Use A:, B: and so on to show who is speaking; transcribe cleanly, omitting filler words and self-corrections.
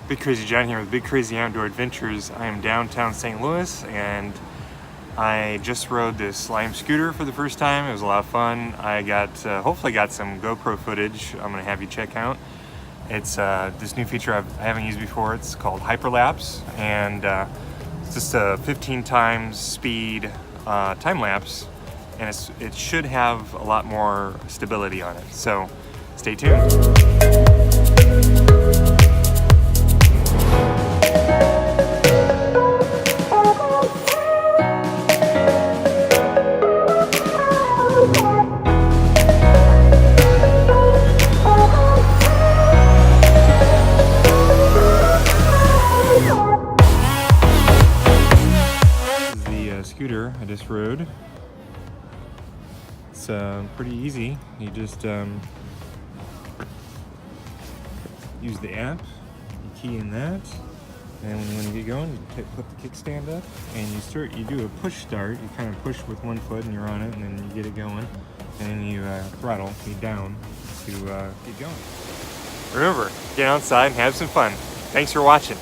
A: Big Crazy John here with Big Crazy Outdoor Adventures. I am downtown St. Louis and I just rode this Lime scooter for the first time. It was a lot of fun. I got, hopefully got some GoPro footage I'm gonna have you check out. It's this new feature I haven't used before. It's called Hyperlapse, and it's just a 15 times speed time lapse, and it should have a lot more stability on it. So stay tuned. Scooter I just rode. It's pretty easy. You just use the app, you key in that, and when you get going, you put the kickstand up, and you do a push start. You kind of push with one foot and you're on it, and then you get it going, and then you throttle, key down to get going. Remember, get outside and have some fun. Thanks for watching.